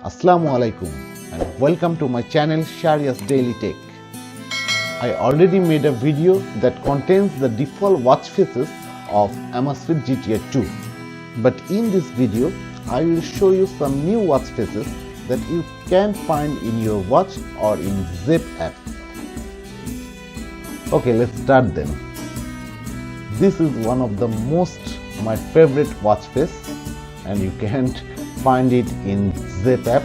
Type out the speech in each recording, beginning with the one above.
Assalamu alaikum and welcome to my channel Sharia's Daily Tech. I already made a video that contains the default watch faces of Amazfit GTR 2. But in this video, I will show you some new watch faces that you can find in your watch or in Zepp App. Okay, let's start then. This is one of the my favorite watch face, and you can't find it in Zepp App.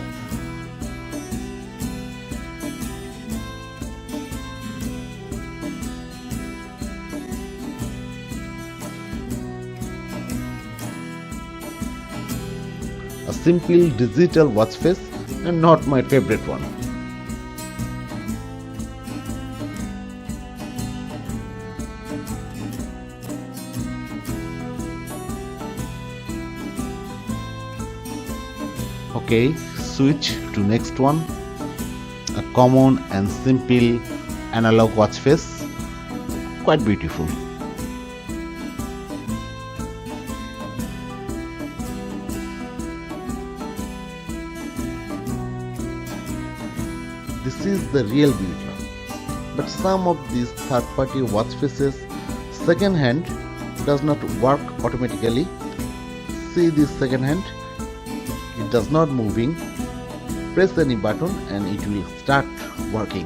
A simple digital watch face and not my favorite one. Okay, switch to next one. A common and simple analog watch face, quite beautiful. This is the real beauty, but some of these third-party watch faces second hand does not work automatically. See this second hand, it does not moving. Press any button and it will start working.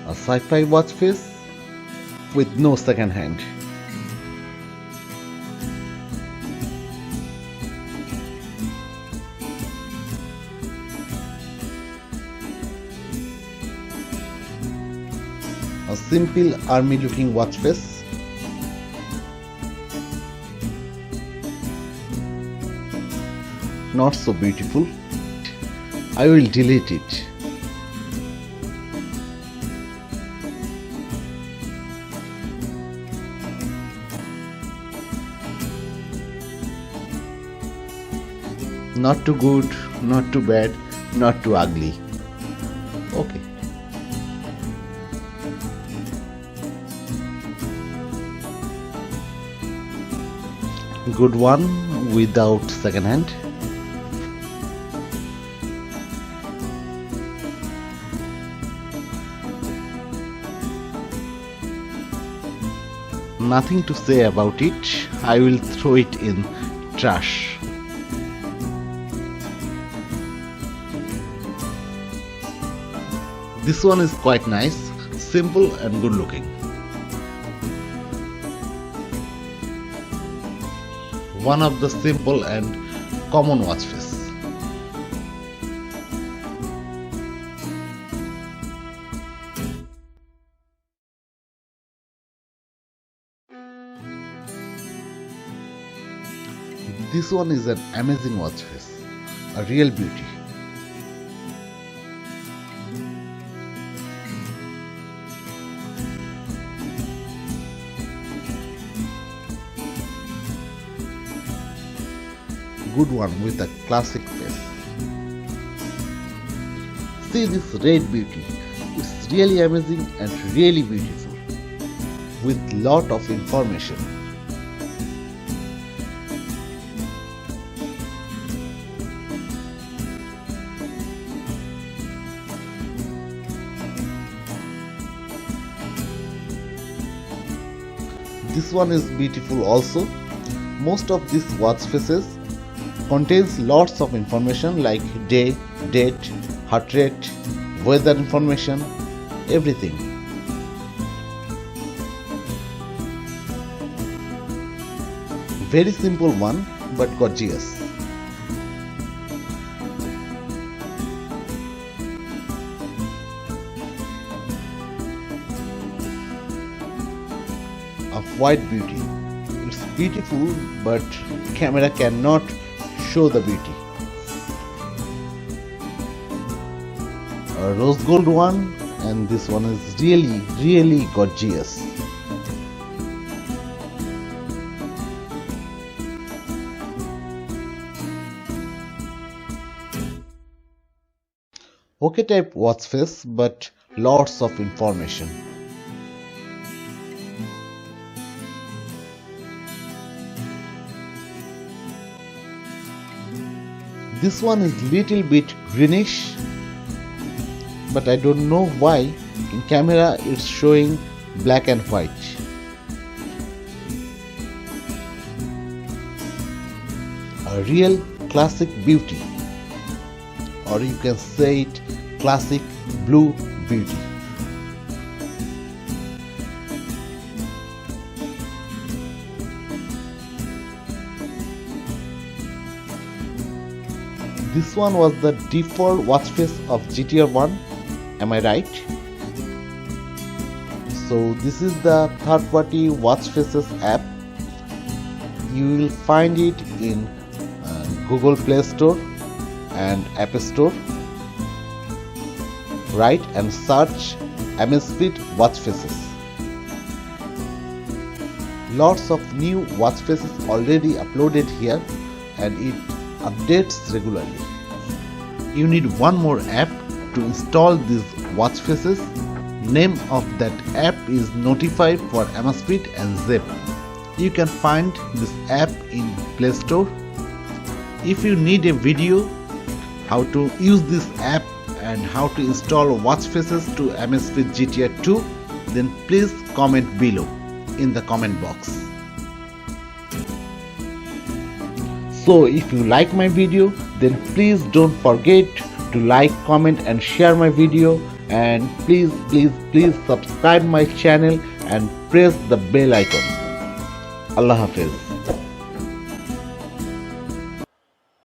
A sci-fi watch face with no second hand. A simple army looking watch face. Not so beautiful. I will delete it. Not too good, not too bad, not too ugly. Okay. Good one without second hand. Nothing to say about it. I will throw it in trash. This one is quite nice, simple and good looking. One of the simple and common watch face. This one is an amazing watch face, a real beauty. Good one with a classic face. See this red beauty. It's really amazing and really beautiful with lot of information. This one is beautiful also. Most of these watch faces contains lots of information like day, date, heart rate, weather information, everything. Very simple one but gorgeous. A white beauty. It's beautiful but camera cannot show the beauty. A rose gold one, and this one is really gorgeous. OK type watch face, but lots of information. This one is little bit greenish, but I don't know why in camera it's showing black and white. A real classic beauty, or you can say it classic blue beauty. This one was the default watch face of GTR 1, am I right? So this is the third-party Watchfaces app. You will find it in Google Play Store and App Store. Write and search Amazfit Watchfaces. Lots of new Watchfaces already uploaded here, and it updates regularly. You need one more app to install these Watchfaces. Name of that app is Notify for Amazfit and Zepp. You can find this app in Play Store. If you need a video how to use this app and how to install Watchfaces to Amazfit GTR 2, then please comment below in the comment box. So if you like my video, then please don't forget to like, comment and share my video, and please subscribe my channel and press the bell icon. Allah Hafiz.